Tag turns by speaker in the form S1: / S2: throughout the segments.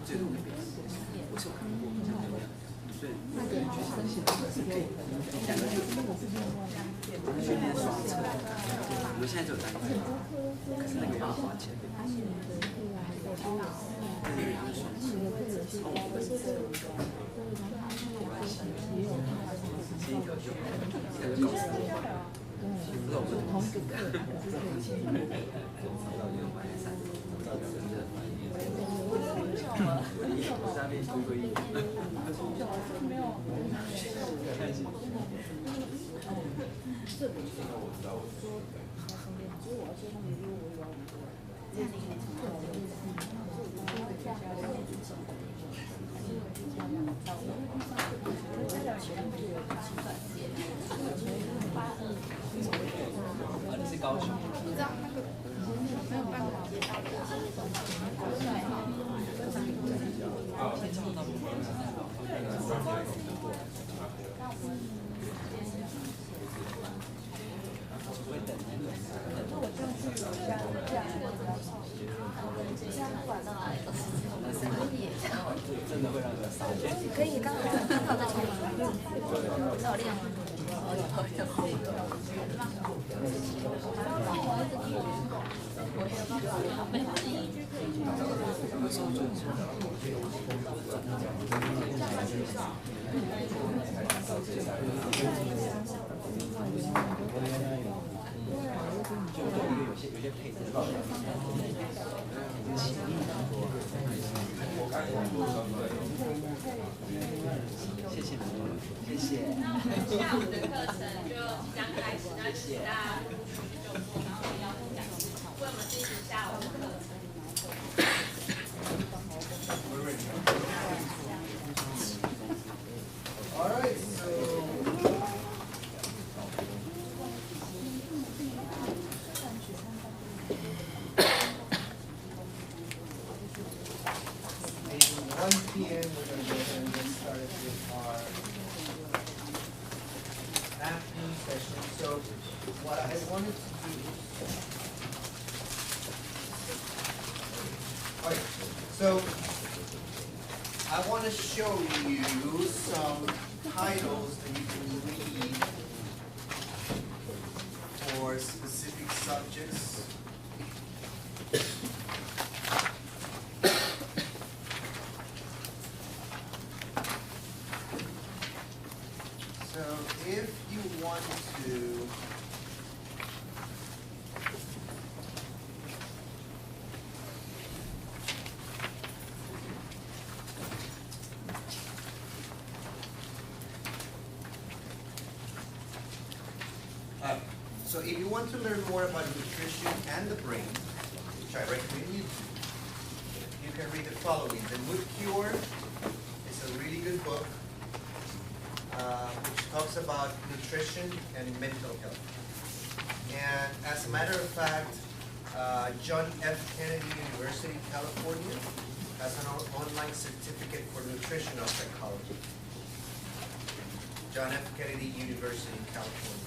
S1: 最终的表现，我是有看过，所以两个就训练双侧，我们现在只有单侧，可是那个要花钱。你是高雄？这样那个没有办法。真的会让人傻眼。可以，刚好在前面。有练吗？有些配置。谢谢你，谢谢。下午的课程就即将开始，那请大家就坐，然后要为我们进行下午的课程。
S2: All right, so at 1 p.m. we're going to go ahead and get started with our afternoon session. So what I wanted to do, okay, so I want to show you some titles that you can read for specific subjects. So if you want to so if you want to learn more about nutrition and the brain, which I recommend you do, you can read the following. The Mood Cure is a really good book which talks about nutrition and mental health. And as a matter of fact, John F. Kennedy University, California, has an online certificate for nutritional psychology. John F. Kennedy University, California,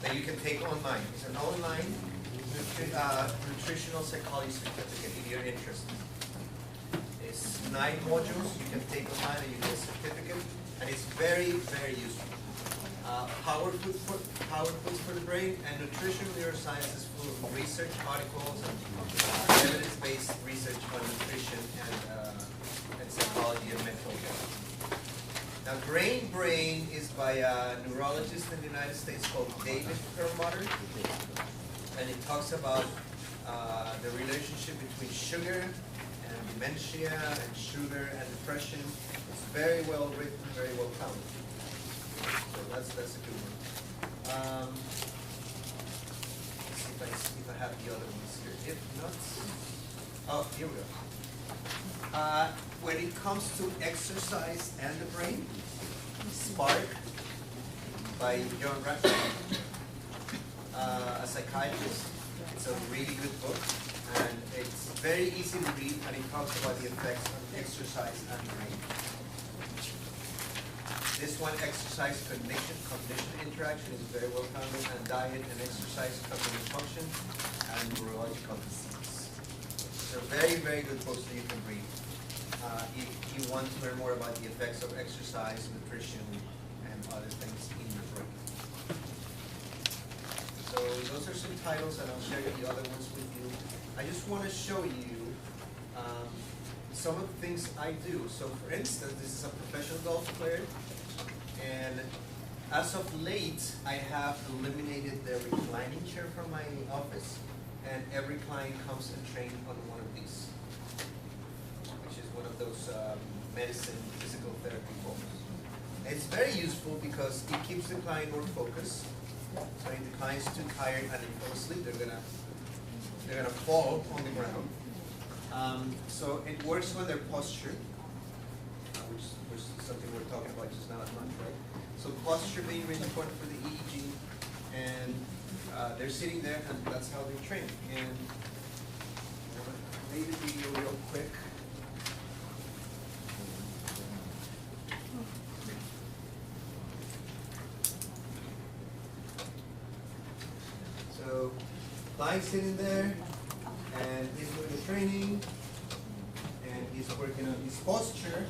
S2: that you can take online. It's an online nutritional psychology certificate if you're interested. It's 9 modules you can take online and you get a certificate, and it's very, very useful. Power foods for the brain, and nutrition neuroscience is full of research articles and evidence-based research on nutrition and psychology and mental health. Now, Brain is by a neurologist in the United States called David Perlmutter, and it talks about the relationship between sugar and dementia and sugar and depression. It's very well written, very well founded. So that's a good one. Let's see if I have the other ones here. If not, oh, here we go. When it comes to exercise and the brain, Spark by John Ratcliffe, a psychiatrist. It's a really good book, and it's very easy to read, and it talks about the effects of exercise and brain. This one, exercise cognition interaction, is very well founded, and diet and exercise cognitive function and neurological disease. So very, very good books that you can read. if you want to learn more about the effects of exercise, nutrition, and other things in your brain. So those are some titles, and I'll share the other ones with you. I just want to show you some of the things I do. So for instance, this is a professional golf player, and as of late, I have eliminated the reclining chair from my office, and every client comes and trains on one of these, which is one of those medicine, physical therapy forms. It's very useful because it keeps the client more focused. So if the client's too tired and they fall asleep, they're gonna fall on the ground. So it works on their posture, which is something we're talking about just now at lunch, right? So posture being really important for the EEG, and they're sitting there, and that's how they train. And I'm gonna play the video real quick. So, client's sitting there, and he's doing the training, and he's working on his posture.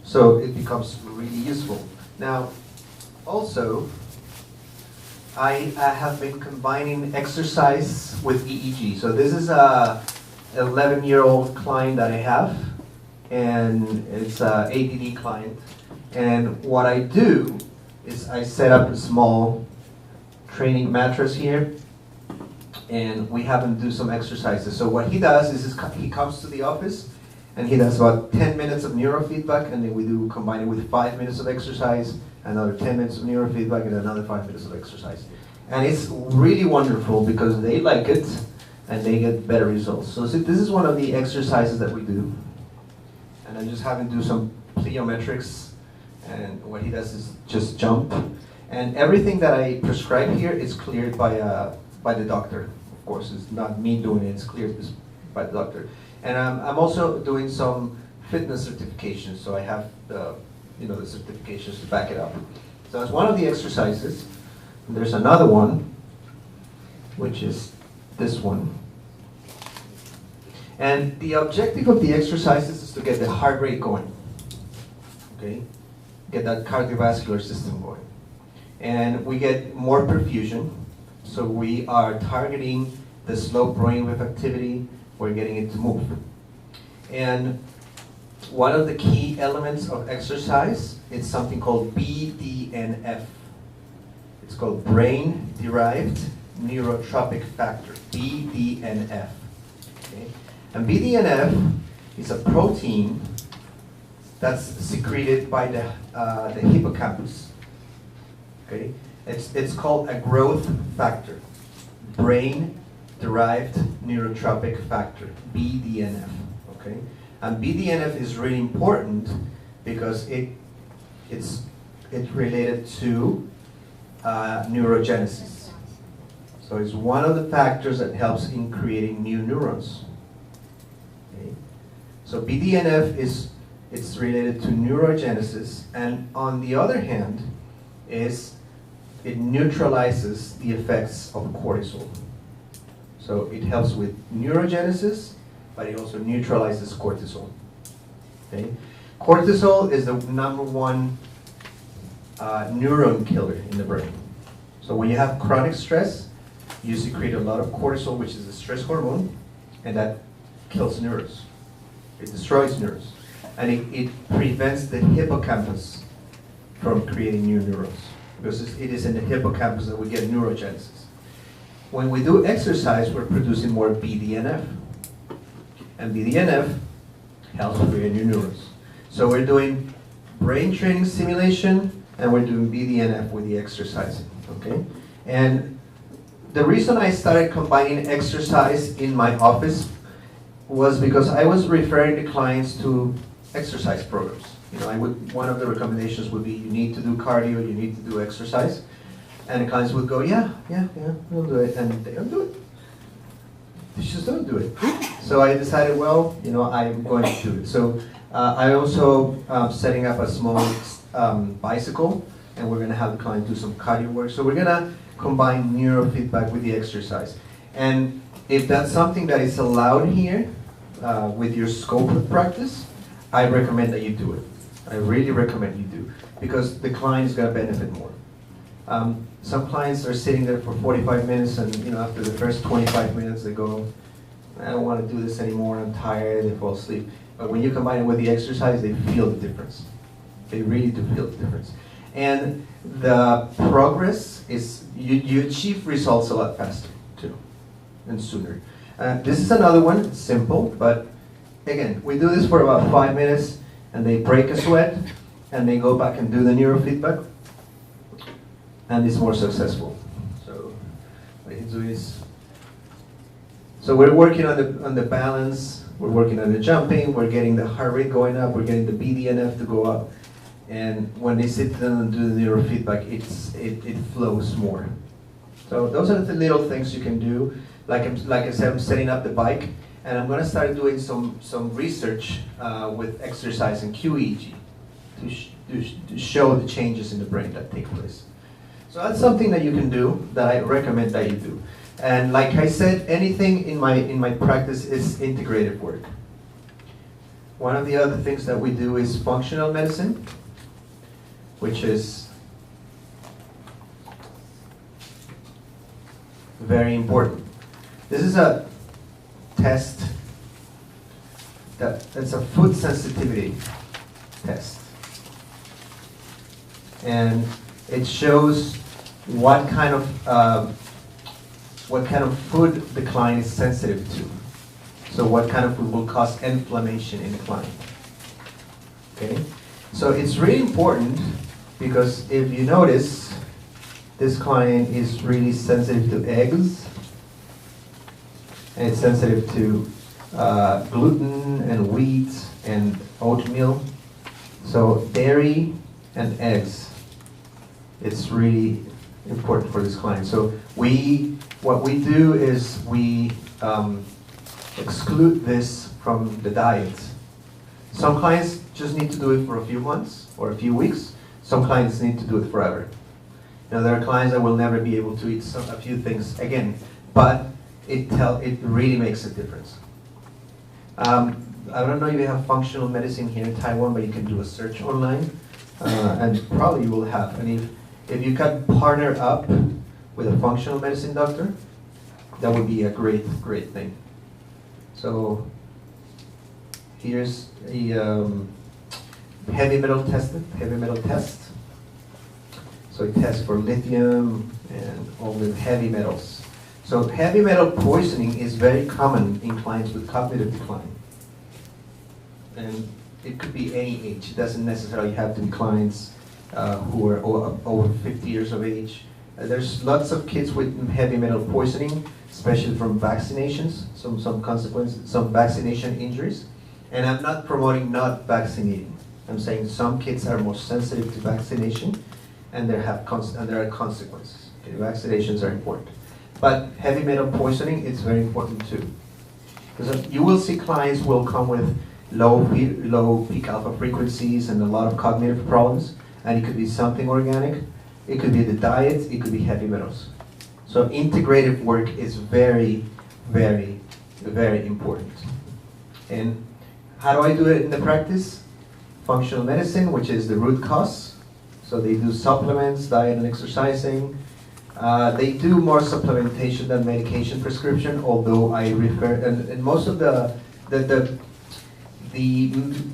S2: So it becomes really useful. Now, also, I have been combining exercise with EEG. So this is a 11-year-old client that I have, and it's an ADD client. And what I do is I set up a small training mattress here, and we have him do some exercises. So what he does is he comes to the office, and he does about 10 minutes of neurofeedback, and then we do combine it with 5 minutes of exercise, another 10 minutes of neurofeedback, and another 5 minutes of exercise. And it's really wonderful because they like it, and they get better results. So this is one of the exercises that we do. And I just have him do some plyometrics, and what he does is just jump. And everything that I prescribe here is cleared by the doctor. Of course, it's not me doing it, it's cleared by the doctor. And I'm also doing some fitness certifications, so I have the certifications to back it up. So that's one of the exercises. And there's another one, which is this one. And the objective of the exercises is to get the heart rate going, okay? Get that cardiovascular system going. And we get more perfusion, so we are targeting the slow brainwave activity. We're getting it to move. And one of the key elements of exercise is something called BDNF. It's called brain-derived neurotrophic factor, BDNF. Okay? And BDNF is a protein that's secreted by the hippocampus. Okay? It's called a growth factor, brain-derived neurotrophic factor, BDNF. Okay? And BDNF is really important because it's related to neurogenesis. So it's one of the factors that helps in creating new neurons. Okay? So BDNF it's related to neurogenesis, and on the other hand, it neutralizes the effects of cortisol. So it helps with neurogenesis, but it also neutralizes cortisol. Okay? Cortisol is the #1 neuron killer in the brain. So when you have chronic stress, you secrete a lot of cortisol, which is a stress hormone, and that kills neurons. It destroys neurons. And it prevents the hippocampus from creating new neurons, because it is in the hippocampus that we get neurogenesis. When we do exercise, we're producing more BDNF. And BDNF helps create new neurons. So we're doing brain training simulation, and we're doing BDNF with the exercising, okay? And the reason I started combining exercise in my office was because I was referring the clients to exercise programs. You know, one of the recommendations would be you need to do cardio, you need to do exercise. And the clients would go, yeah, we'll do it. And they don't do it. They just don't do it. So I decided, well, you know, I'm going to do it. So I also setting up a small bicycle
S3: and we're gonna have the client do some cardio work. So we're gonna combine neurofeedback with the exercise. And if that's something that is allowed here with your scope of practice, I recommend that you do it. I really recommend you do, because the client is gonna benefit more. Some clients are sitting there for 45 minutes, and after the first 25 minutes they go, I don't want to do this anymore, I'm tired, they fall asleep. But when you combine it with the exercise, they feel the difference. They really do feel the difference. And the progress is, you achieve results a lot faster too, and sooner. This is another one, it's simple, but again, we do this for about 5 minutes, and they break a sweat, and they go back and do the neurofeedback, and it's more successful. So what you do is, so we're working on the balance, we're working on the jumping, we're getting the heart rate going up, we're getting the BDNF to go up, and when they sit down and do the neurofeedback, it flows more. So those are the little things you can do. Like I said, I'm setting up the bike, and I'm going to start doing some research with exercise and qEEG to show the changes in the brain that take place. So that's something that you can do, that I recommend that you do. And like I said, anything in my practice is integrative work. One of the other things that we do is functional medicine, which is very important. This is a test that's a food sensitivity test. And it shows what kind of food the client is sensitive to. So what kind of food will cause inflammation in the client. Okay? So it's really important, because if you notice, this client is really sensitive to eggs, and it's sensitive to gluten and wheat and oatmeal. So dairy and eggs, it's really important for this client. So what we do is we exclude this from the diet. Some clients just need to do it for a few months or a few weeks. Some clients need to do it forever. There are clients that will never be able to eat a few things again, but it really makes a difference. I don't know if you have functional medicine here in Taiwan, but you can do a search online, and probably you will have. And if you can partner up with a functional medicine doctor, that would be a great thing. So here's a heavy metal test. So it tests for lithium and all the heavy metals. So heavy metal poisoning is very common in clients with cognitive decline. And it could be any age. It doesn't necessarily have to be clients who are over 50 years of age. There's lots of kids with heavy metal poisoning, especially from vaccinations, some consequences, some vaccination injuries. And I'm not promoting not vaccinating. I'm saying some kids are more sensitive to vaccination, and there are consequences. Okay, vaccinations are important. But heavy metal poisoning is very important too. Because you will see clients will come with low peak alpha frequencies and a lot of cognitive problems, and it could be something organic, it could be the diet, it could be heavy metals. So integrative work is very, very, very important. And how do I do it in the practice? Functional medicine, which is the root cause. So they do supplements, diet and exercising. They do more supplementation than medication prescription, although I refer, and most of the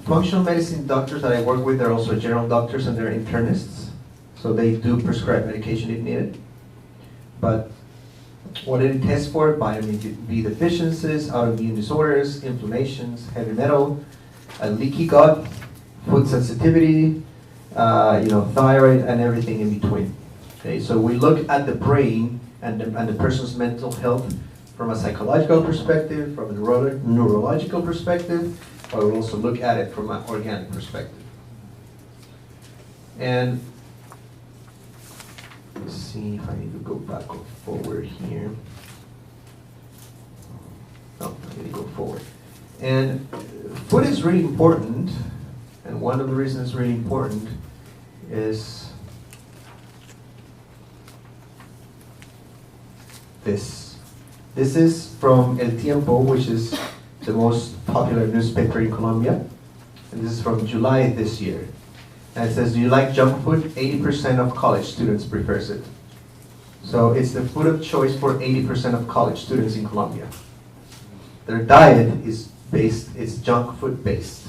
S3: functional medicine doctors that I work with are also general doctors, and they're internists. So they do prescribe medication if needed. But what it tests for: vitamin B deficiencies, autoimmune disorders, inflammations, heavy metal, a leaky gut, food sensitivity, thyroid, and everything in between. Okay, so we look at the brain and the person's mental health from a psychological perspective, from a neurological perspective, but we'll also look at it from an organic perspective. And let's see if I need to go back or forward here. No, I need to go forward. And food is really important, and one of the reasons it's really important is this. This is from El Tiempo, which is the most popular newspaper in Colombia. And this is from July this year. And it says, do you like junk food? 80% of college students prefers it. So it's the food of choice for 80% of college students in Colombia. Their diet is it's junk food based.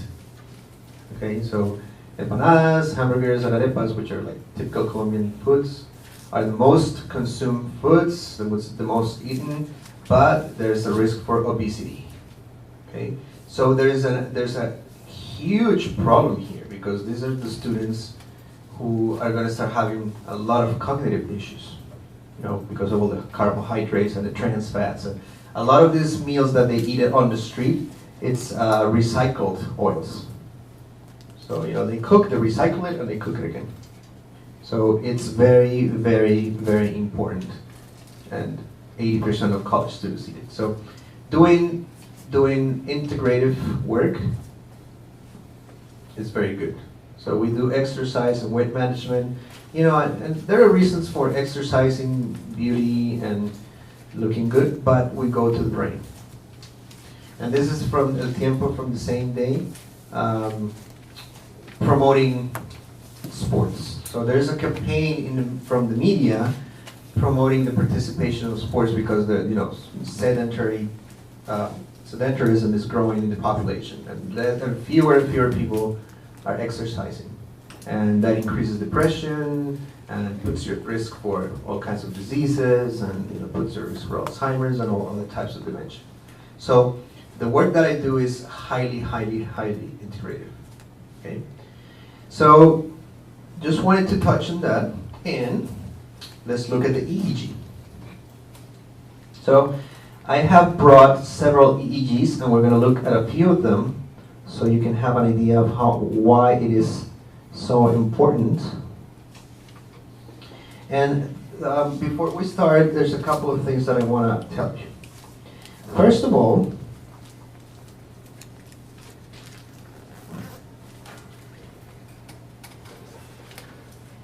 S3: Okay, so empanadas, hamburgers, and arepas, which are like typical Colombian foods, are the most consumed foods, the most eaten, but there's a risk for obesity. Okay, so there's a huge problem here, because these are the students who are going to start having a lot of cognitive issues, because of all the carbohydrates and the trans fats, and a lot of these meals that they eat on the street, it's recycled oils. So they recycle it, and they cook it again. So it's very, very, very important, and 80% of college students eat it. So doing integrative work is very good. So we do exercise and weight management, and there are reasons for exercising, beauty, and looking good, but we go to the brain. And this is from El Tiempo, from the same day, promoting sports. So there's a campaign from the media promoting the participation of sports, because the sedentarism is growing in the population, and fewer and fewer people are exercising, and that increases depression and puts you at risk for all kinds of diseases, and puts you at risk for Alzheimer's and all other types of dementia. So the work that I do is highly, highly, highly integrative. Okay, so just wanted to touch on that, and let's look at the EEG. So I have brought several EEGs, and we're going to look at a few of them, so you can have an idea of why it is so important. And before we start, there's a couple of things that I want to tell you. First of all,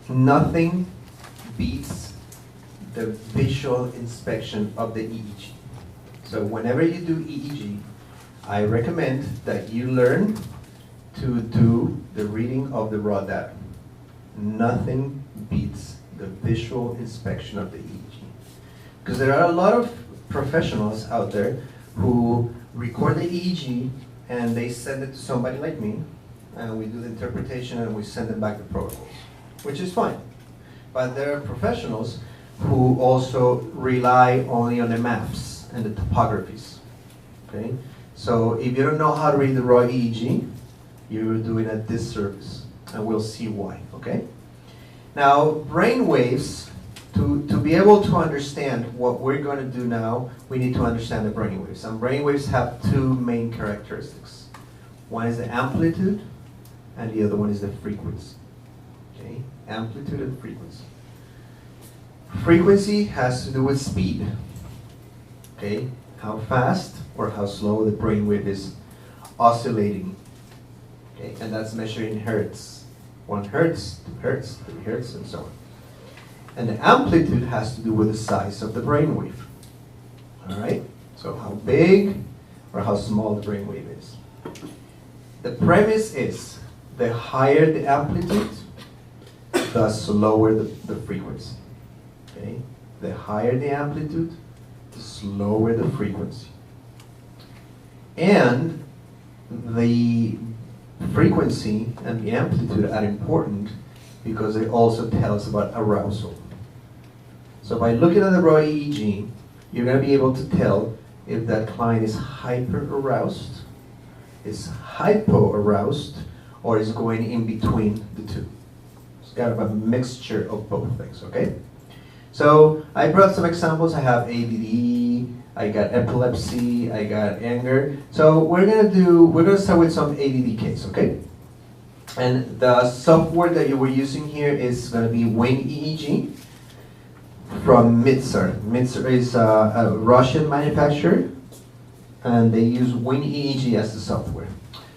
S3: nothing beats the visual inspection of the EEG. So whenever you do EEG, I recommend that you learn to do the reading of the raw data. Nothing beats the visual inspection of the EEG. Because there are a lot of professionals out there who record the EEG and they send it to somebody like me, and we do the interpretation and we send them back the protocols, which is fine. But there are professionals who also rely only on the maps and the topographies. Okay? So if you don't know how to read the raw EEG, you're doing a disservice, and we'll see why. Okay? Now, brain waves, to be able to understand what we're going to do now, we need to understand the brain waves. And brain waves have two main characteristics. One is the amplitude, and the other one is the frequency. Okay? Amplitude and frequency. Frequency has to do with speed. Okay? How fast or how slow the brainwave is oscillating. Okay? And that's measured in hertz. 1 hertz, 2 hertz, 3 hertz, and so on. And the amplitude has to do with the size of the brainwave. Alright? So how big or how small the brainwave is. The premise is the higher the amplitude, the slower the frequency. Okay? The higher the amplitude, the slower the frequency. And the frequency and the amplitude are important because they also tell us about arousal. So by looking at the raw EEG, you're going to be able to tell if that client is hyper-aroused, is hypo-aroused, or is going in between the two. It's kind of a mixture of both things, okay? So I brought some examples. I have ADD, I got epilepsy, I got anger. So we're gonna start with some ADD case, okay? And the software that you were using here is gonna be WinEEG from Mitsar. Mitsar is a Russian manufacturer, and they use WinEEG as the software.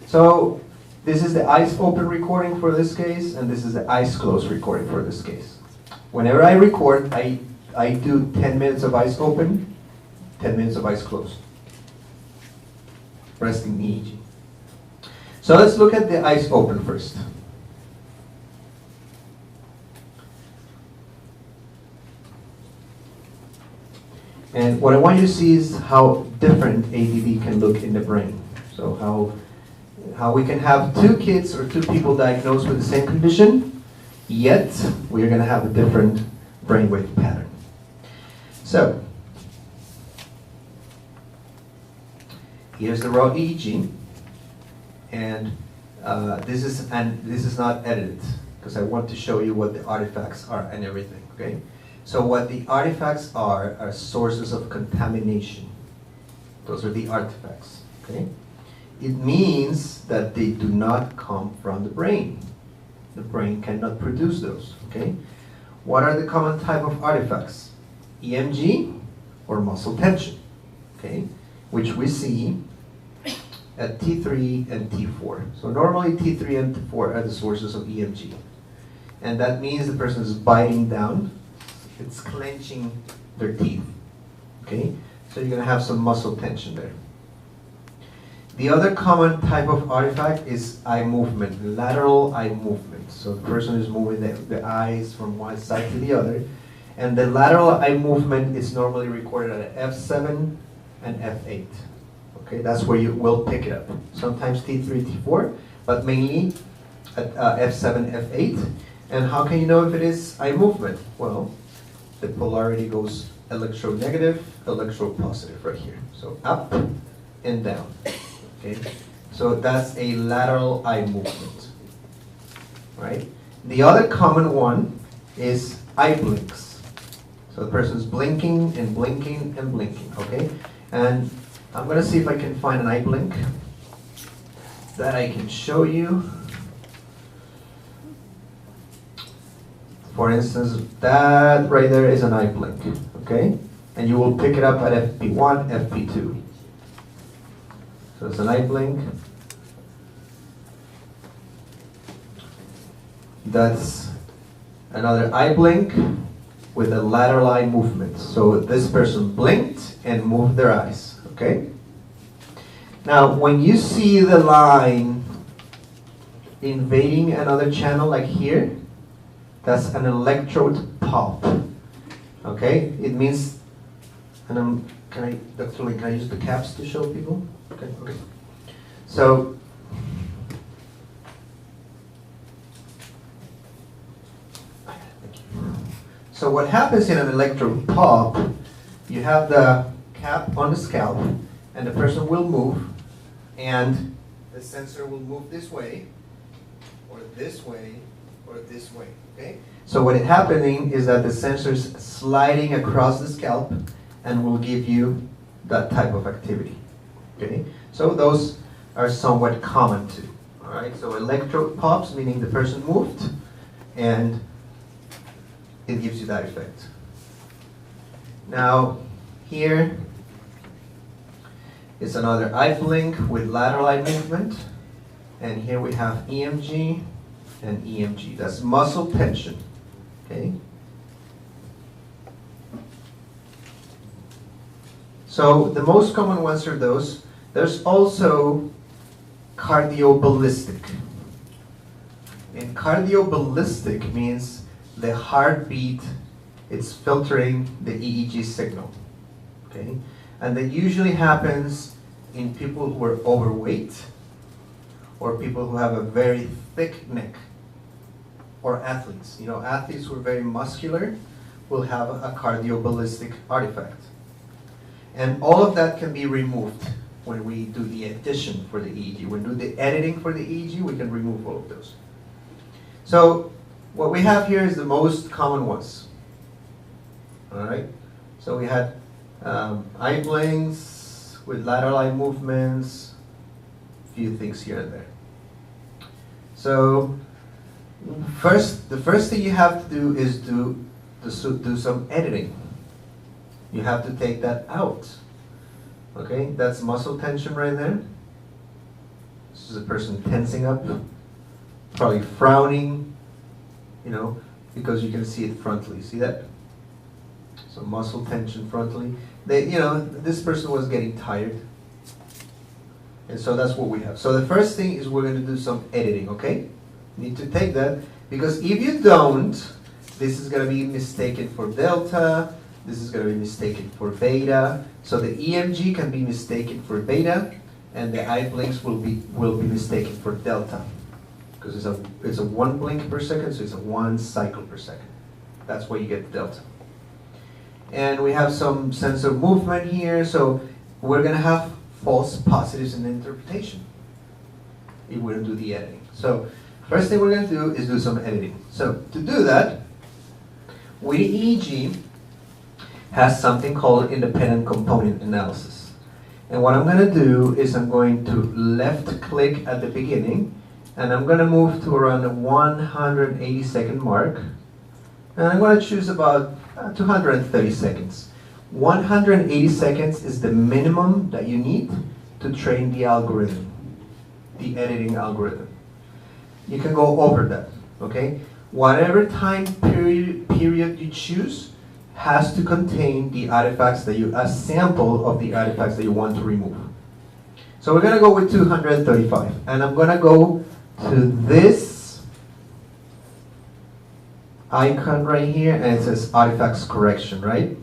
S3: So this is the eyes open recording for this case, and this is the eyes closed recording for this case. Whenever I record, I I do 10 minutes of eyes open, 10 minutes of eyes closed. Resting EEG. So let's look at the eyes open first. And what I want you to see is how different ADD can look in the brain. So how we can have two kids or two people diagnosed with the same condition, yet we're going to have a different brainwave pattern. So here's the raw EEG, and this is not edited because I want to show you what the artifacts are and everything. Okay. So what the artifacts are sources of contamination. Those are the artifacts, okay? It means that they do not come from the brain. The brain cannot produce those, okay? What are the common type of artifacts? EMG or muscle tension, okay? Which we see at T3 and T4. So normally T3 and T4 are the sources of EMG. And that means the person is biting down. It's clenching their teeth, okay? So you're gonna have some muscle tension there. The other common type of artifact is eye movement, lateral eye movement. So the person is moving the eyes from one side to the other. And the lateral eye movement is normally recorded at F7 and F8. Okay, that's where you will pick it up. Sometimes T3, T4, but mainly at F7, F8. And how can you know if it is eye movement? Well, the polarity goes electronegative, electropositive right here. So up and down. Okay? So that's a lateral eye movement. Right? The other common one is eye blinks. So the person's blinking and blinking and blinking. Okay? And I'm going to see if I can find an eye blink that I can show you. For instance, that right there is an eye blink, okay? And you will pick it up at FP1, FP2. So it's an eye blink. That's another eye blink with a lateral eye movement. So this person blinked and moved their eyes, okay? Now, when you see the line invading another channel like here, that's an electrode pop. Okay? It means, and Dr. Lee, can I use the caps to show people? Okay, okay. So, so what happens in an electrode pop, you have the cap on the scalp, and the person will move, and the sensor will move this way, or this way, or this way. Okay? So what is happening is that the sensor is sliding across the scalp and will give you that type of activity. Okay? So those are somewhat common too. Alright? So electrode pops, meaning the person moved, and it gives you that effect. Now, here is another eye blink with lateral eye movement, and here we have EMG and EMG. That's muscle tension. Okay? So the most common ones are those. There's also cardioballistic. And cardioballistic means the heartbeat, it's filtering the EEG signal. Okay? And that usually happens in people who are overweight or people who have a very thick neck. Or athletes. You know, athletes who are very muscular will have a cardioballistic artifact. And all of that can be removed when we do the addition for the EEG. When we do the editing for the EEG, we can remove all of those. So what we have here is the most common ones. All right? So we had eye blinks with lateral eye movements, a few things here and there. So the first thing you have to do is do some editing. You have to take that out. Okay, that's muscle tension right there. This is a person tensing up, probably frowning, you know, because you can see it frontally. See that? So muscle tension frontally. This person was getting tired. And so that's what we have. So the first thing is we're going to do some editing, okay? Need to take that, because if you don't, this is going to be mistaken for delta, this is going to be mistaken for beta. So the EMG can be mistaken for beta, and the eye blinks will be mistaken for delta, because it's a 1 blink per second, so it's a 1 cycle per second. That's why you get the delta. And we have some sense of movement here, so we're going to have false positives in the interpretation if we don't do the editing. So first thing we're going to do is do some editing. So to do that, with EEG has something called independent component analysis. And what I'm going to do is I'm going to left click at the beginning, and I'm going to move to around the 180 second mark, and I'm going to choose about 230 seconds. 180 seconds is the minimum that you need to train the algorithm, the editing algorithm. You can go over that, okay? Whatever time period you choose has to contain the artifacts a sample of the artifacts that you want to remove. So we're gonna go with 235, and I'm gonna go to this icon right here, and it says artifacts correction, right?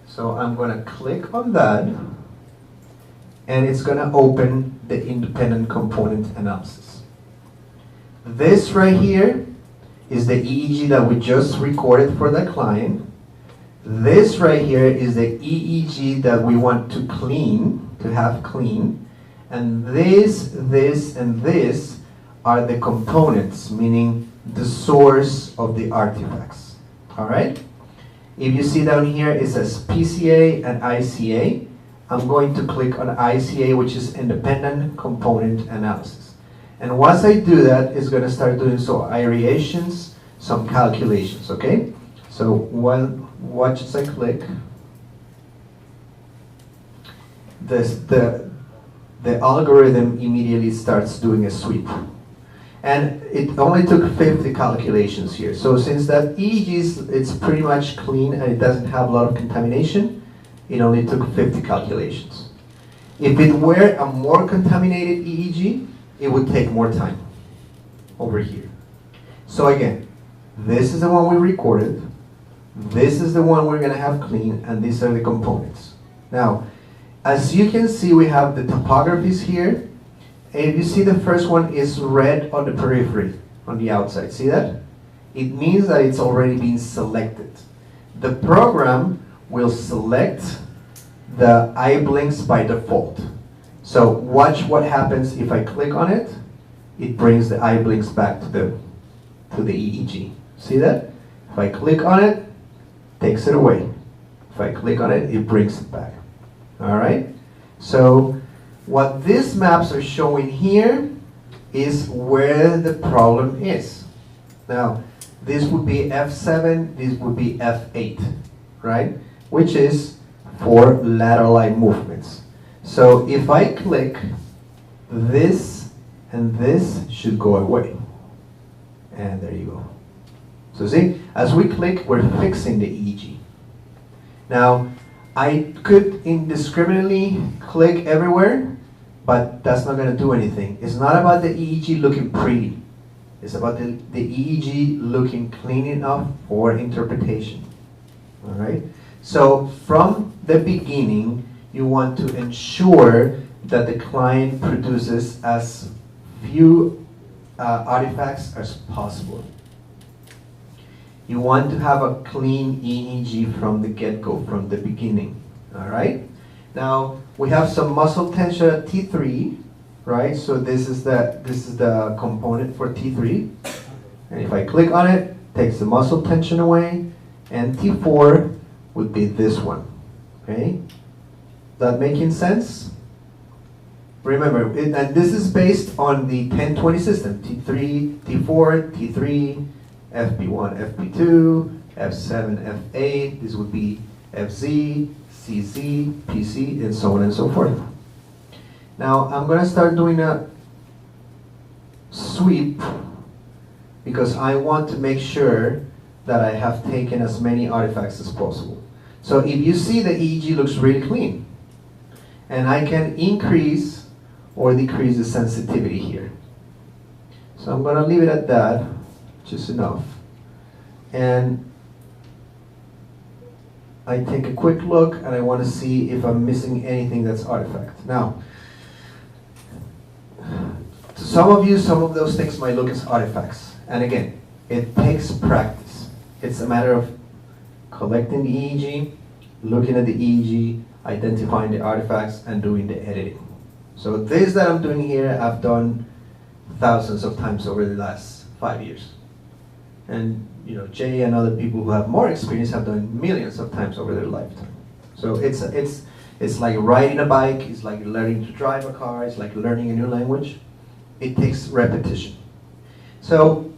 S3: So I'm going to click on that, and it's going to open the independent component analysis. This right here is the EEG that we just recorded for the client. This right here is the EEG that we want to clean, to have clean. And this, and this are the components, meaning the source of the artifacts. All right? If you see down here, it says PCA and ICA. I'm going to click on ICA, which is Independent Component Analysis. And once I do that, it's going to start doing some aerations, some calculations, okay? So watch as I click. The algorithm immediately starts doing a sweep. And it only took 50 calculations here. So since that EEG it's pretty much clean and it doesn't have a lot of contamination, it only took 50 calculations. If it were a more contaminated EEG, it would take more time over here. So again, this is the one we recorded, this is the one we're gonna have clean, and these are the components. Now, as you can see, we have the topographies here. If you see, the first one is red on the periphery, on the outside. See that? It means that it's already been selected. The program will select the eye blinks by default. So watch what happens if I click on it. It brings the eye blinks back to the EEG. See that? If I click on it, takes it away. If I click on it, it brings it back. All right? So what these maps are showing here is where the problem is. Now, this would be F7, this would be F8, right? Which is for lateral eye movements. So if I click, this and this should go away. And there you go. So see, as we click, we're fixing the EEG. Now, I could indiscriminately click everywhere, but that's not going to do anything. It's not about the EEG looking pretty. It's about the EEG looking clean enough for interpretation. All right? So from the beginning, you want to ensure that the client produces as few artifacts as possible. You want to have a clean EEG from the get-go, from the beginning. All right? Now, we have some muscle tension at T3, right? So this is the component for T3. And if I click on it, it takes the muscle tension away. And T4 would be this one, okay? Is that making sense? Remember, and this is based on the 10-20 system. T3, T4, T3, FP1, FP2, F7, F8. This would be FZ, CZ, PC, and so on and so forth. Now, I'm going to start doing a sweep because I want to make sure that I have taken as many artifacts as possible. So if you see the EEG looks really clean, and I can increase or decrease the sensitivity here. So I'm going to leave it at that, just enough. And I take a quick look and I want to see if I'm missing anything that's artifact. Now, to some of you, some of those things might look as artifacts. And again, it takes practice. It's a matter of collecting the EEG, looking at the EEG, identifying the artifacts, and doing the editing. So this that I'm doing here, I've done thousands of times over the last 5 years. And you know, Jay and other people who have more experience have done millions of times over their lifetime. So it's like riding a bike, it's like learning to drive a car, it's like learning a new language. It takes repetition. So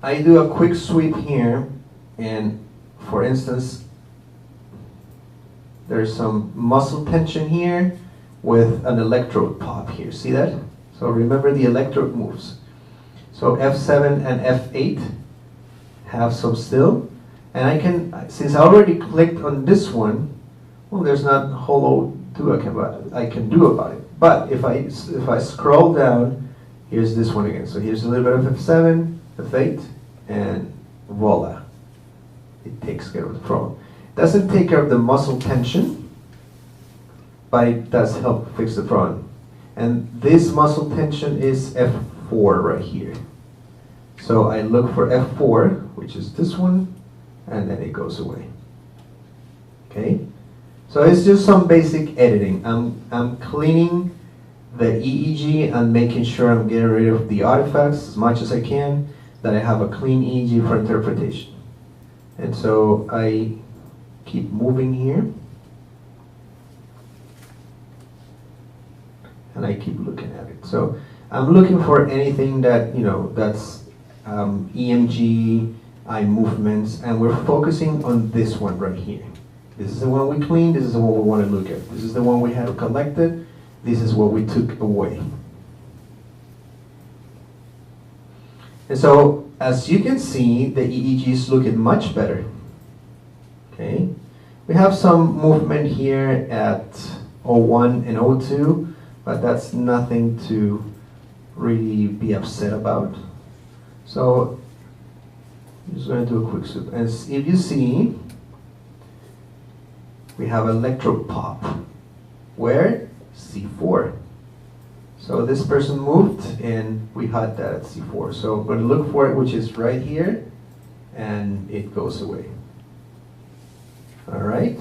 S3: I do a quick sweep here, and for instance, there's some muscle tension here with an electrode pop here. See that? So remember the electrode moves. So F7 and F8 have some still. And I can, since I already clicked on this one, well, there's not a whole lot I can do about it. But if I scroll down, here's this one again. So here's a little bit of F7, F8, and voila. It takes care of the problem. Doesn't take care of the muscle tension, but it does help fix the problem. And this muscle tension is F4 right here. So I look for F4, which is this one, and then it goes away. Okay? So it's just some basic editing. I'm cleaning the EEG and making sure I'm getting rid of the artifacts as much as I can, that I have a clean EEG for interpretation. And so I keep moving here. And I keep looking at it. So I'm looking for anything that, you know, that's EMG, eye movements, and we're focusing on this one right here. This is the one we cleaned, this is the one we want to look at. This is the one we had collected, this is what we took away. And so, as you can see, the EEG is looking much better. Okay? We have some movement here at O1 and O2, but that's nothing to really be upset about. So, I'm just going to do a quick sweep. As if you see, we have electrode pop. Where? C4. So this person moved, and we had that at C4. So I'm going to look for it, which is right here, and it goes away. All right.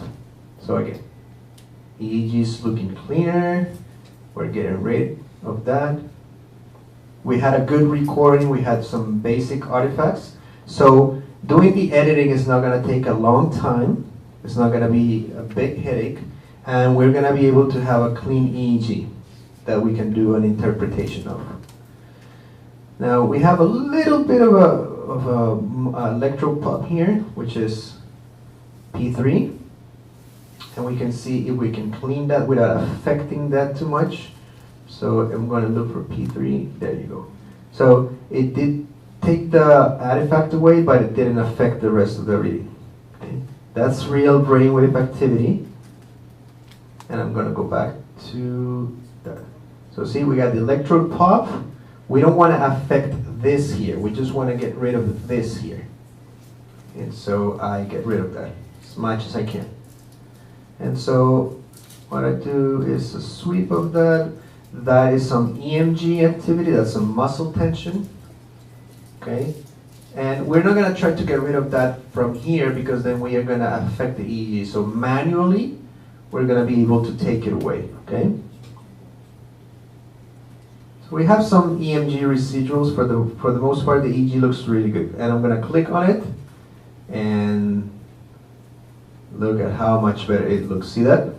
S3: So again, EEG is looking cleaner. We're getting rid of that. We had a good recording. We had some basic artifacts. So doing the editing is not going to take a long time. It's not going to be a big headache. And we're going to be able to have a clean EEG that we can do an interpretation of. Now we have a little bit of a electrode pop here, which is P3. And we can see if we can clean that without affecting that too much. So I'm going to look for P3. There you go. So it did take the artifact away, but it didn't affect the rest of the reading. Okay. That's real brainwave activity. And I'm going to go back to that. So see, we got the electrode pop. We don't want to affect this here. We just want to get rid of this here. And so I get rid of that as much as I can. And so what I do is a sweep of that. That is some EMG activity. That's some muscle tension. Okay? And we're not going to try to get rid of that from here, because then we are going to affect the EEG. So manually, we're going to be able to take it away. Okay? So we have some EMG residuals. For the most part, the EEG looks really good. And I'm going to click on it and look at how much better it looks. See that?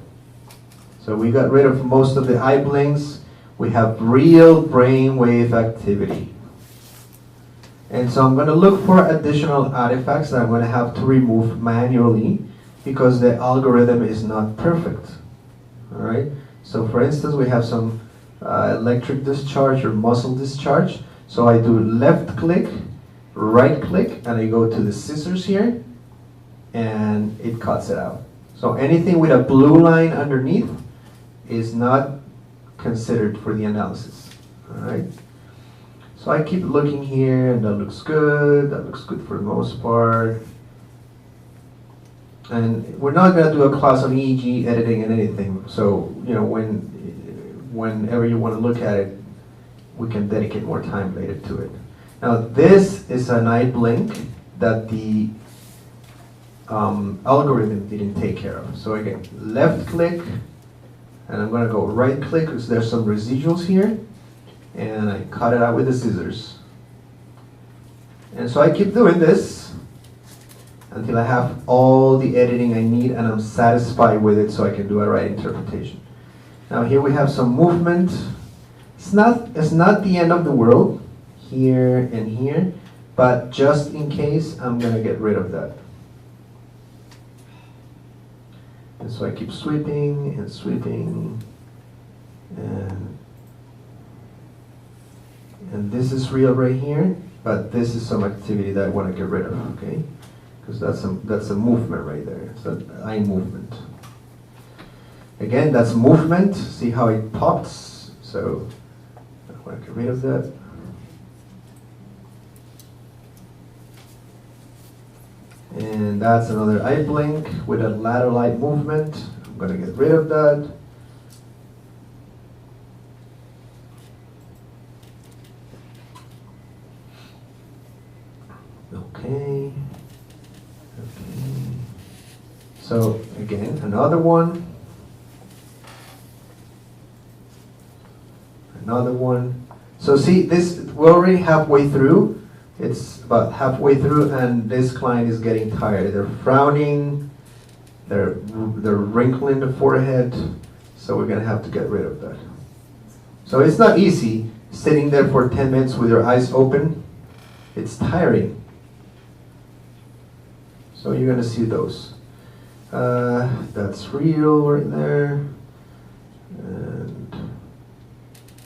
S3: So we got rid of most of the eye blinks. We have real brainwave activity. And so I'm going to look for additional artifacts that I'm going to have to remove manually, because the algorithm is not perfect. All right. So for instance, we have some electric discharge or muscle discharge. So I do left click, right click, and I go to the scissors here, and it cuts it out. So anything with a blue line underneath is not considered for the analysis. All right. So I keep looking here, and that looks good. That looks good for the most part. And we're not going to do a class on EEG editing and anything. So whenever you want to look at it, we can dedicate more time later to it. Now this is an eye blink that the algorithm didn't take care of. So again, left click, and I'm going to go right click because there's some residuals here, and I cut it out with the scissors. And so I keep doing this until I have all the editing I need and I'm satisfied with it so I can do a right interpretation. Now here we have some movement. It's not the end of the world here and here, but just in case, I'm going to get rid of that. And so I keep sweeping and sweeping, and this is real right here, but this is some activity that I want to get rid of, okay? Because that's a movement right there. It's an eye movement. Again, that's movement. See how it pops? So I want to get rid of that. And that's another eye blink with a lateral eye movement. I'm going to get rid of that. Okay. So again, another one. Another one. So see, this, we're already halfway through. It's about halfway through, and this client is getting tired. They're frowning, they're wrinkling the forehead, so we're going to have to get rid of that. So it's not easy sitting there for 10 minutes with your eyes open. It's tiring. So you're going to see those. That's real right there. And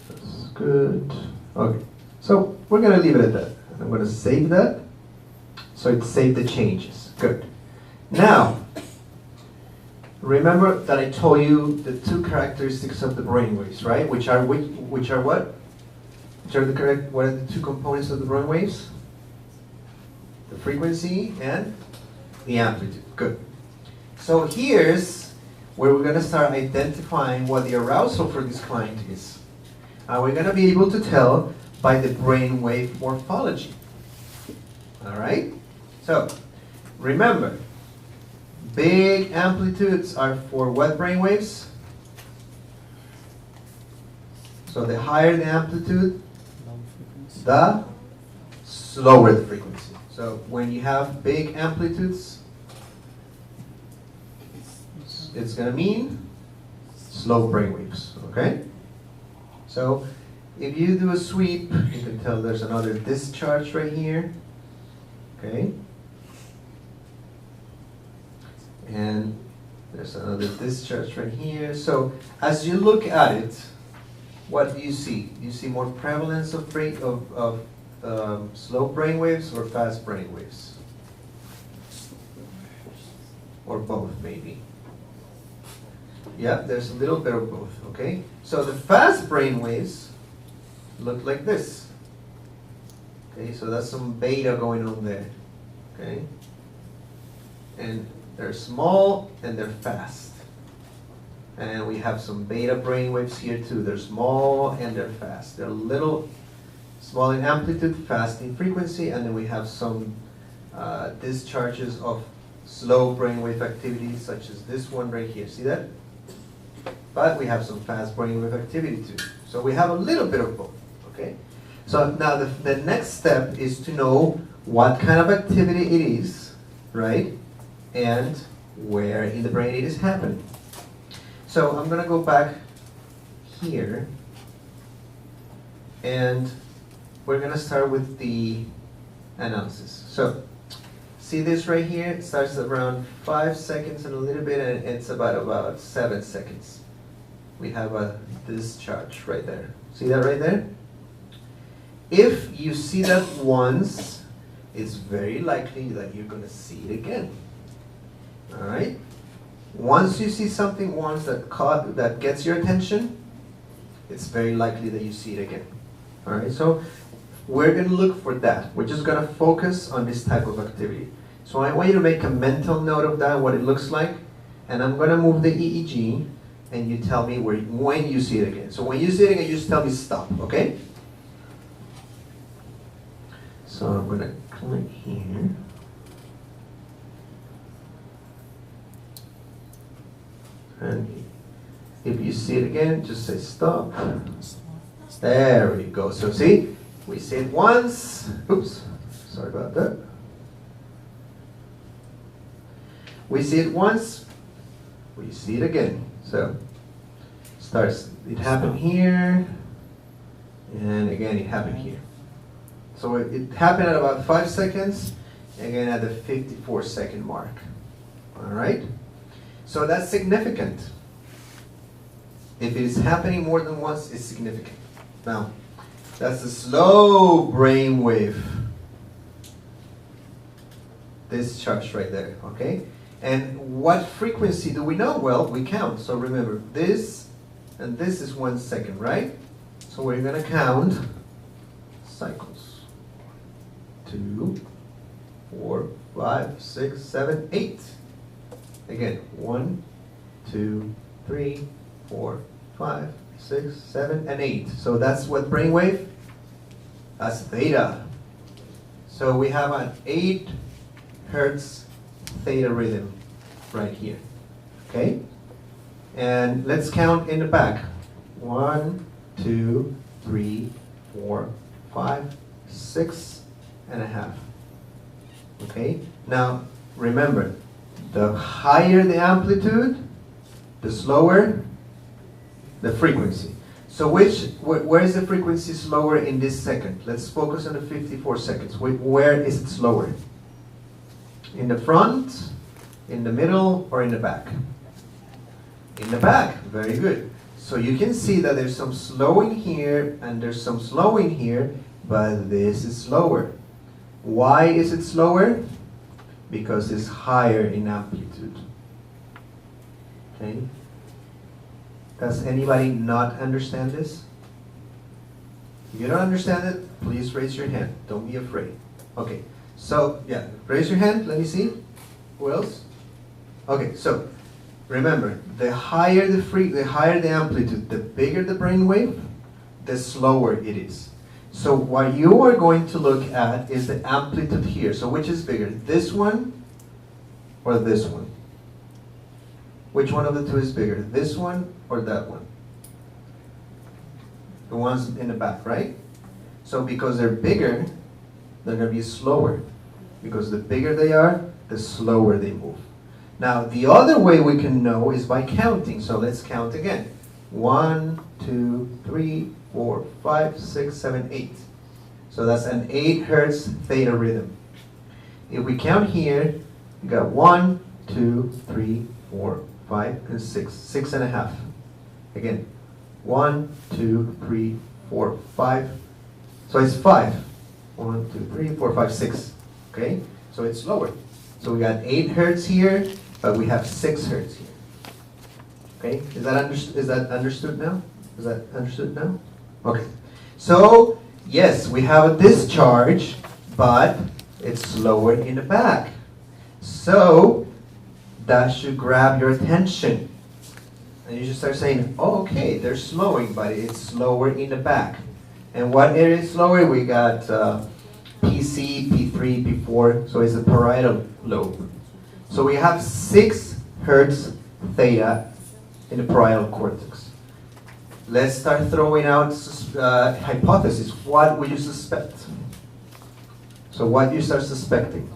S3: that's good. Okay, so we're going to leave it at that. I'm going to save that. So it saved the changes. Good. Now, remember that I told you the two characteristics of the brainwaves, right? Which are what? Which are the what are the two components of the brainwaves? The frequency and the amplitude. Good. So here's where we're going to start identifying what the arousal for this client is. We're going to be able to tell by the brainwave morphology. All right? So, remember, big amplitudes are for what brainwaves? So the higher the amplitude, the slower the frequency. So when you have big amplitudes, it's going to mean slow brainwaves, okay? So if you do a sweep, you can tell there's another discharge right here, okay? And there's another discharge right here. So as you look at it, what do you see? Do you see more prevalence of slow brainwaves or fast brainwaves? Or both, maybe. Yeah, there's a little bit of both, okay? So the fast brainwaves look like this. Okay, so that's some beta going on there. Okay? And they're small and they're fast. And we have some beta brainwaves here too. They're small and they're fast. They're little, small in amplitude, fast in frequency, and then we have some discharges of slow brainwave activity, such as this one right here. See that? But we have some fast brainwave activity too. So we have a little bit of both. Okay? So now the next step is to know what kind of activity it is, right? And where in the brain it is happening. So I'm going to go back here, and we're going to start with the analysis. So see this right here? It starts around 5 seconds and a little bit, and it's about 7 seconds. We have a discharge right there. See that right there? If you see that once, it's very likely that you're going to see it again. All right? Once you see something once that gets your attention, it's very likely that you see it again. All right? So we're going to look for that. We're just going to focus on this type of activity. So I want you to make a mental note of that, what it looks like, and I'm going to move the EEG, and you tell me when you see it again. So when you see it again, you just tell me stop, okay? So I'm going to click here. And if you see it again, just say stop. There we go. So see, we see it once. Oops, sorry about that. We see it once, we see it again. So it happened here, and again it happened here. So it happened at about 5 seconds, again at the 54-second mark. All right? So that's significant. If it is happening more than once, it's significant. Now, that's a slow brain wave discharge right there, okay? And what frequency do we know? Well, we count. So remember, this and this is 1 second, right? So we're going to count cycles. 2, 4, 5, 6, 7, 8. Again, 1, 2, 3, 4, 5, 6, 7, and 8. So that's what brainwave? That's theta. So we have an 8 hertz theta rhythm right here. Okay? And let's count in the back. 1, 2, 3, 4, 5, 6 and a half. Okay? Now, remember, the higher the amplitude, the slower the frequency. So where is the frequency slower in this second? Let's focus on the 54 seconds. Where is it slower? In the front, in the middle, or in the back? In the back. Very good. So you can see that there's some slowing here and there's some slowing here, but this is slower. Why is it slower? Because it's higher in amplitude. Okay? Does anybody not understand this? If you don't understand it, please raise your hand. Don't be afraid. Okay. So, yeah, raise your hand. Let me see. Who else? Okay, so remember, the higher the amplitude, the bigger the brain wave, the slower it is. So what you are going to look at is the amplitude here. So which is bigger, this one or this one? Which one of the two is bigger, this one or that one? The ones in the back, right? So because they're bigger, they're going to be slower. Because the bigger they are, the slower they move. Now, the other way we can know is by counting. So let's count again. 1, 2, 3, 4, 5, 6, 7, 8. So that's an 8 hertz theta rhythm. If we count here, we got 1, 2, 3, 4, 5, and 6. 6 and a half. Again, 1, 2, 3, 4, 5. So it's 5. 1, 2, 3, 4, 5, 6. Okay? So it's lower. So we got 8 hertz here, but we have 6 hertz here. Okay? Is that understood now? Is that understood now? Okay. So, yes, we have a discharge, but it's slower in the back. So, that should grab your attention. And you should start saying, oh, okay, they're slowing, but it's slower in the back. And what area is slower? We got PC, P3, P4, so it's the parietal lobe. So we have 6 hertz theta in the parietal cortex. Let's start throwing out hypotheses. What would you suspect? So what do you start suspecting?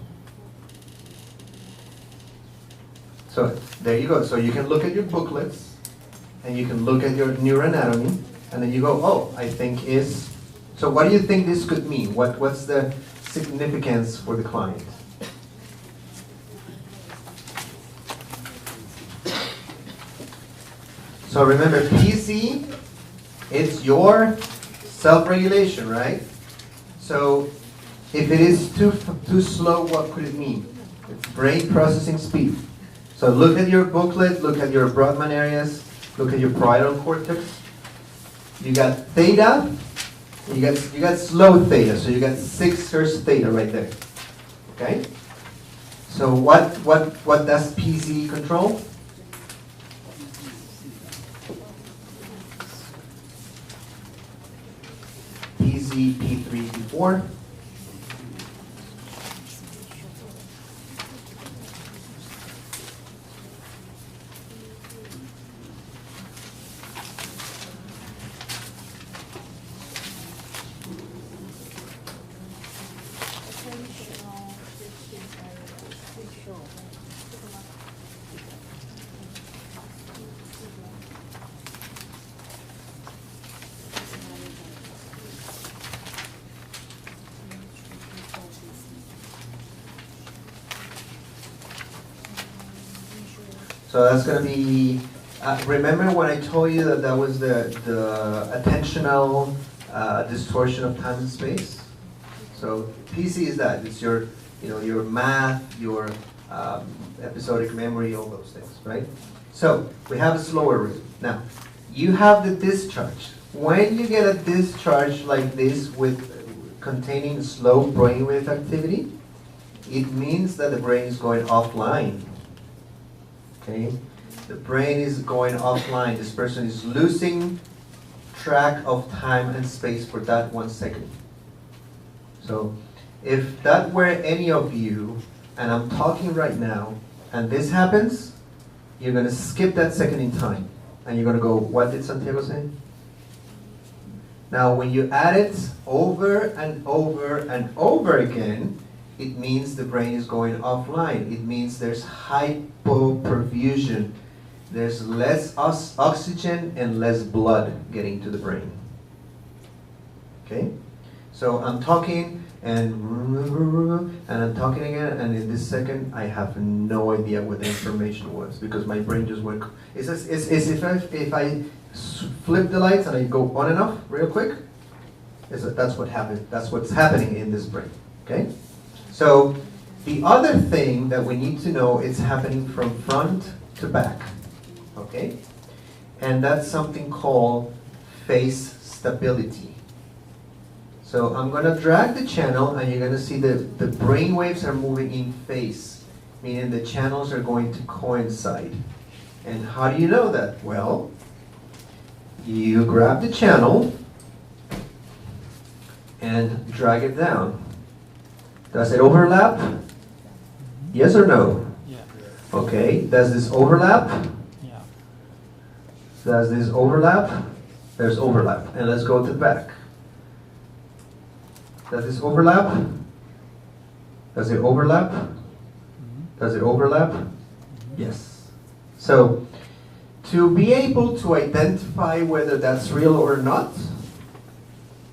S3: So there you go. So you can look at your booklets, and you can look at your neuroanatomy, and then you go, oh, I think is. So what do you think this could mean? What's the significance for the client? So remember, PC, it's your self-regulation, right? So if it is too slow, what could it mean? It's brain processing speed. So look at your booklet, look at your Brodmann areas, look at your parietal cortex. You got theta, you got slow theta, so you got 6 Hz theta right there. Okay? So what does PZ control? PZ, P3, P4. So that's going to be, remember when I told you that that was the attentional distortion of time and space? So PC is that, it's your, your math, your episodic memory, all those things, right? So we have a slower rate. Now, you have the discharge. When you get a discharge like this with containing slow brainwave activity, it means that the brain is going offline. Okay? The brain is going offline. This person is losing track of time and space for that 1 second. So if that were any of you, and I'm talking right now, and this happens, you're going to skip that second in time. And you're going to go, what did Santiago say? Now when you add it over and over and over again, it means the brain is going offline. It means there's hypoperfusion. There's less oxygen and less blood getting to the brain. Okay? So I'm talking and I'm talking again, and in this second I have no idea what the information was because my brain just went. It's if I flip the lights and I go on and off real quick, that's what happened. That's what's happening in this brain. Okay? So the other thing that we need to know is happening from front to back, okay? And that's something called phase stability. So I'm going to drag the channel and you're going to see that the brain waves are moving in phase, meaning the channels are going to coincide. And how do you know that? Well, you grab the channel and drag it down. Does it overlap? Yes or no?
S4: Yeah.
S3: Okay. Does this overlap?
S4: Yeah.
S3: Does this overlap? There's overlap. And let's go to the back. Does this overlap? Does it overlap? Does it overlap? Yes. So, to be able to identify whether that's real or not,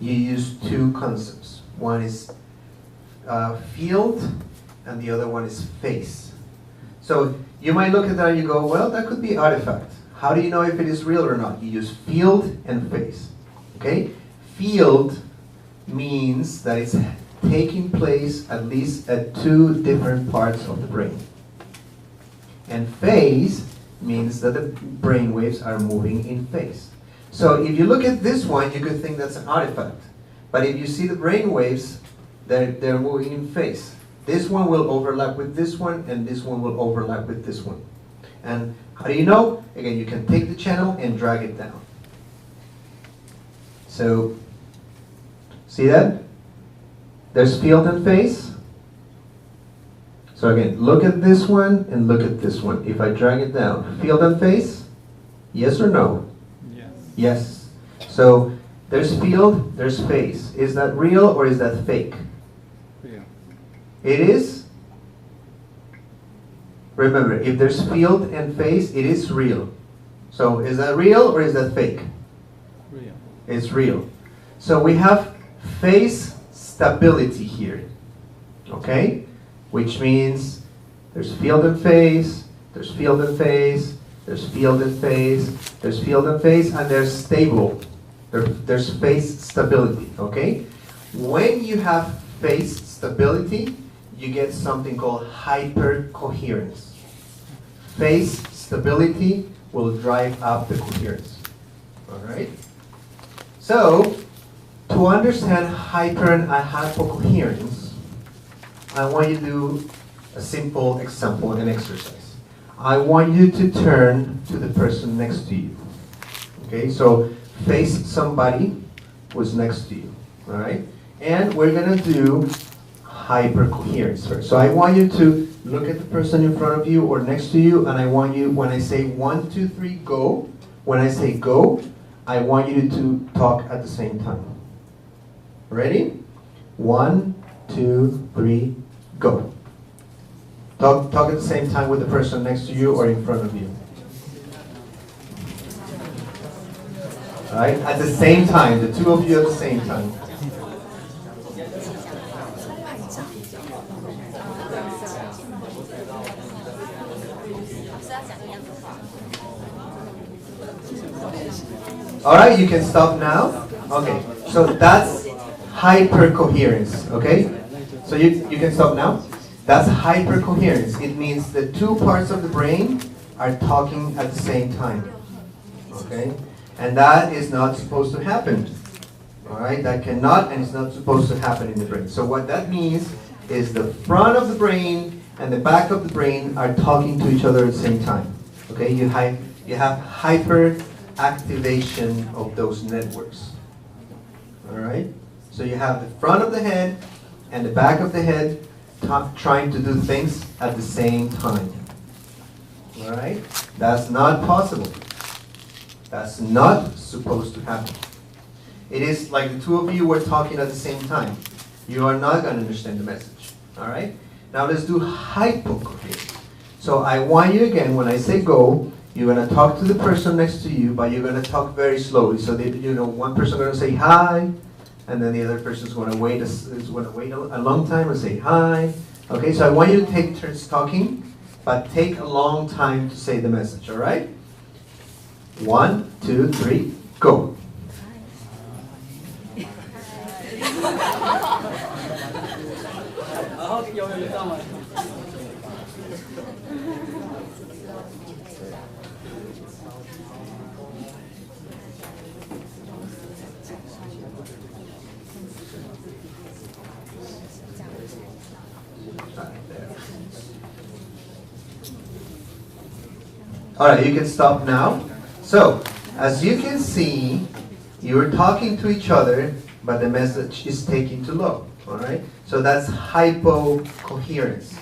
S3: you use 2 concepts. One is field, and the other one is phase. So you might look at that and you go, well, that could be artifact. How do you know if it is real or not? You use field and phase. Okay? Field means that it's taking place at least at 2 different parts of the brain. And phase means that the brain waves are moving in phase. So if you look at this one, you could think that's an artifact. But if you see the brain waves, they're moving in phase. This one will overlap with this one, and this one will overlap with this one. And how do you know? Again, you can take the channel and drag it down. So, see that? There's field and phase. So again, look at this one and look at this one. If I drag it down, field and phase? Yes or no?
S4: Yes.
S3: Yes. So, there's field, there's phase. Is that real or is that fake?
S4: Real.
S3: It is? Remember, if there's field and phase, it is real. So is that real or is that fake?
S4: Real.
S3: It's real. So we have phase stability here. Okay? Which means there's field and phase, there's field and phase, there's field and phase, there's field and phase, and there's stable. There's phase stability, okay? When you have phase stability, you get something called hypercoherence. Phase stability will drive up the coherence. All right? So, to understand hyper and hypocoherence, I want you to do a simple example and exercise. I want you to turn to the person next to you. Okay, so face somebody who's next to you. All right? And we're going to do hypercoherence first. So I want you to look at the person in front of you or next to you, and I want you, when I say 1, 2, 3, go, when I say go, I want you to talk at the same time. Ready? 1, 2, 3, go. Talk at the same time with the person next to you or in front of you. All right? At the same time, the two of you at the same time. All right, you can stop now. Okay, so that's hypercoherence, okay? So you can stop now. That's hypercoherence. It means the two parts of the brain are talking at the same time, okay? And that is not supposed to happen, all right? That cannot and is not supposed to happen in the brain. So what that means is the front of the brain and the back of the brain are talking to each other at the same time, okay? You have hyper activation of those networks. All right? So you have the front of the head and the back of the head trying to do things at the same time. All right? That's not possible. That's not supposed to happen. It is like the two of you were talking at the same time. You are not going to understand the message. All right? Now let's do hypocoherence. So I want you again, when I say go, you're going to talk to the person next to you, but you're going to talk very slowly. So that, one person is going to say hi, and then the other person is going to wait a long time and say hi. Okay, so I want you to take turns talking, but take a long time to say the message, all right? 1, 2, 3, go. All right, you can stop now. So, as you can see, you're talking to each other, but the message is taking too low. All right, so that's hypocoherence.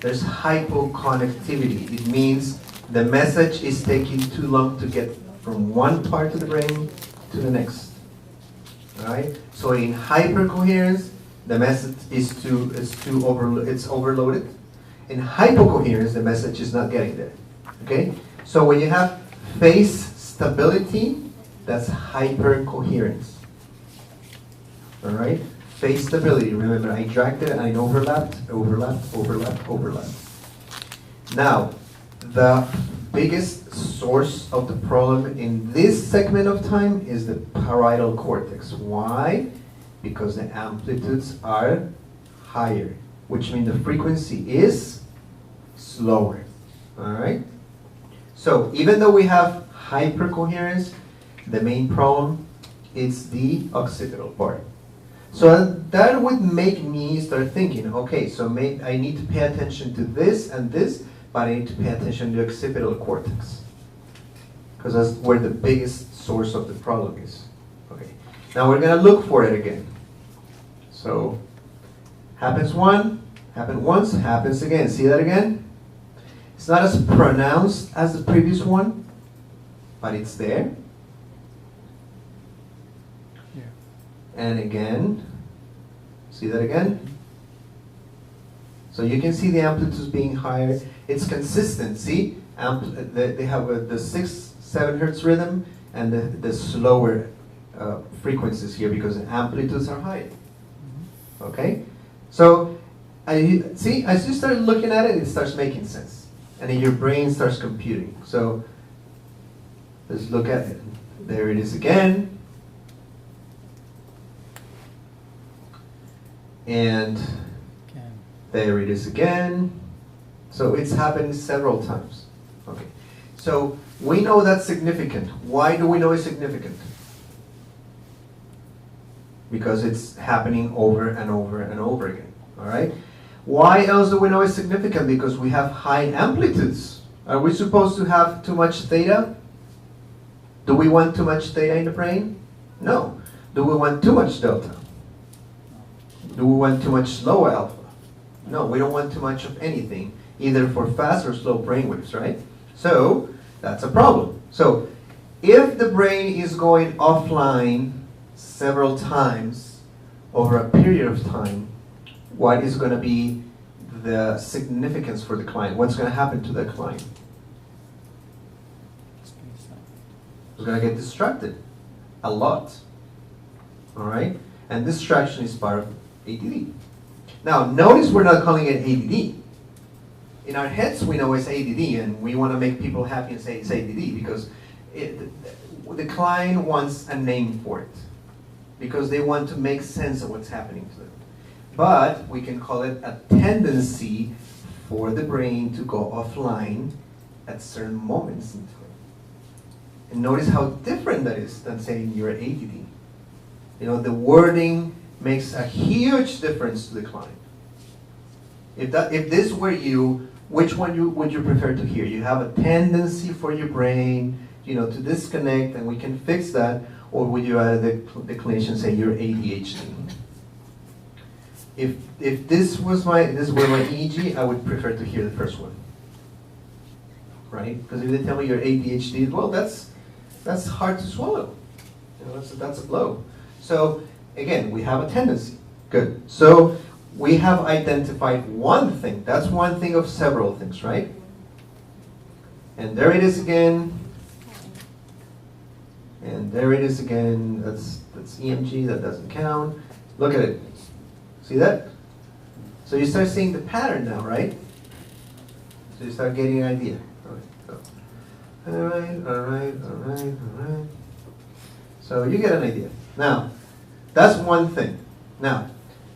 S3: There's hypoconnectivity. It means the message is taking too long to get from one part of the brain to the next. All right, so in hypercoherence, the message it's overloaded. In hypocoherence, the message is not getting there. Okay. So when you have phase stability, that's hypercoherence. All right? Phase stability. Remember, I dragged it and I overlapped. Now, the biggest source of the problem in this segment of time is the parietal cortex. Why? Because the amplitudes are higher, which means the frequency is slower. All right? So even though we have hypercoherence, the main problem is the occipital part. So that would make me start thinking, okay, so maybe I need to pay attention to this and this, but I need to pay attention to the occipital cortex, because that's where the biggest source of the problem is. Okay. Now we're going to look for it again. So happens once, happens again. See that again? It's not as pronounced as the previous one, but it's there.
S4: Yeah.
S3: And again, see that again? So you can see the amplitudes being higher. It's consistent, see? They have the 6-7 hertz rhythm and the slower frequencies here because the amplitudes are higher. Okay? So, see, as you start looking at it, it starts making sense. And then your brain starts computing. So let's look at it. There it is again. And there it is again. So it's happened several times. Okay. So we know that's significant. Why do we know it's significant? Because it's happening over and over and over again. All right? Why else do we know it's significant? Because we have high amplitudes. Are we supposed to have too much theta? Do we want too much theta in the brain? No. Do we want too much delta? Do we want too much slow alpha? No, we don't want too much of anything, either for fast or slow brainwaves, right? So that's a problem. So if the brain is going offline several times over a period of time, what is going to be the significance for the client? What's going to happen to the client? He's going to get distracted a lot. All right? And distraction is part of ADD. Now, notice we're not calling it ADD. In our heads, we know it's ADD, and we want to make people happy and say it's ADD because the client wants a name for it because they want to make sense of what's happening to them. But we can call it a tendency for the brain to go offline at certain moments in time. And notice how different that is than saying you're ADD. You know, the wording makes a huge difference to the client. If this were you, which one would you prefer to hear? You have a tendency for your brain, you know, to disconnect, and we can fix that, or would you rather the clinician say you're ADHD? If this were my EEG, I would prefer to hear the first one, right? Because if they tell me you're ADHD, well, that's hard to swallow. You know, that's a blow. So again, we have a tendency. Good. So we have identified one thing. That's one thing of several things, right? And there it is again. And there it is again. That's EMG. That doesn't count. Look at it. See that? So you start seeing the pattern now, right? So you start getting an idea. All right. So you get an idea. Now, that's one thing. Now,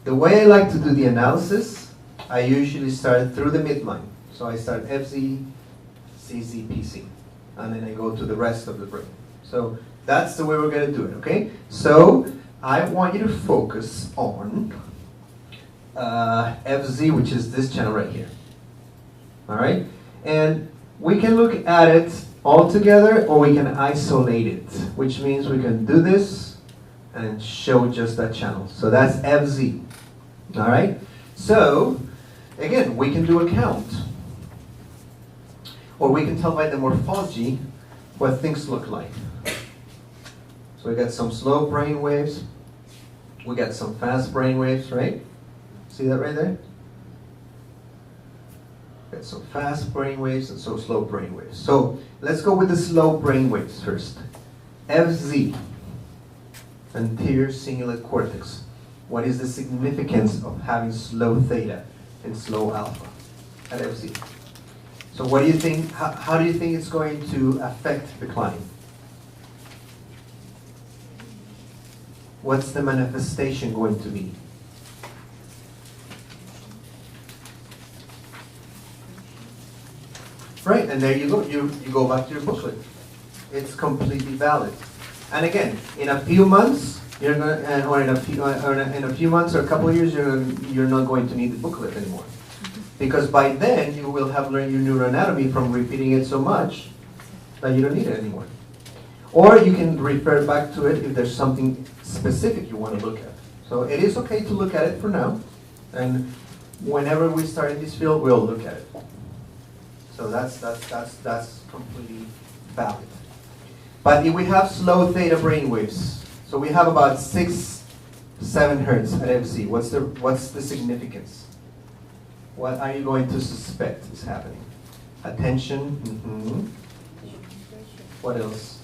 S3: the way I like to do the analysis, I usually start through the midline. So I start FZ, CZ, PC, and then I go to the rest of the brain. So that's the way we're going to do it, okay? So I want you to focus on FZ, which is this channel right here. All right? And we can look at it all together, or we can isolate it, which means we can do this and show just that channel. So that's FZ. All right? So, again, we can do a count. Or we can tell by the morphology what things look like. So we got some slow brain waves. We got some fast brain waves, right? See that right there? Got some fast brain waves and some slow brain waves. So let's go with the slow brain waves first. FZ, anterior cingulate cortex. What is the significance of having slow theta and slow alpha at FZ? So what do you think, how do you think it's going to affect the client? What's the manifestation going to be? Right, and there you go. You go back to your booklet. It's completely valid. And again, in a few months, you're gonna, or in a few months or a couple of years, you're not going to need the booklet anymore, because by then you will have learned your neuroanatomy from repeating it so much that you don't need it anymore. Or you can refer back to it if there's something specific you want to look at. So it is okay to look at it for now, and whenever we start in this field, we'll look at it. So that's completely valid. But if we have slow theta brain waves, so we have about 6-7 hertz at FZ. What's the significance? What are you going to suspect is happening? Attention. What else?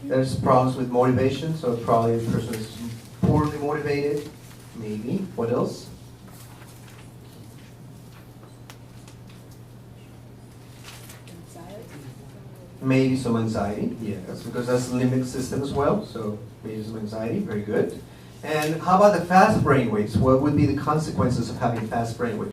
S3: There's problems with motivation, so probably the person is poorly motivated. Maybe. What else? Maybe some anxiety, yes, because that's the limbic system as well, so maybe some anxiety, very good. And how about the fast brain waves? What would be the consequences of having fast brain waves?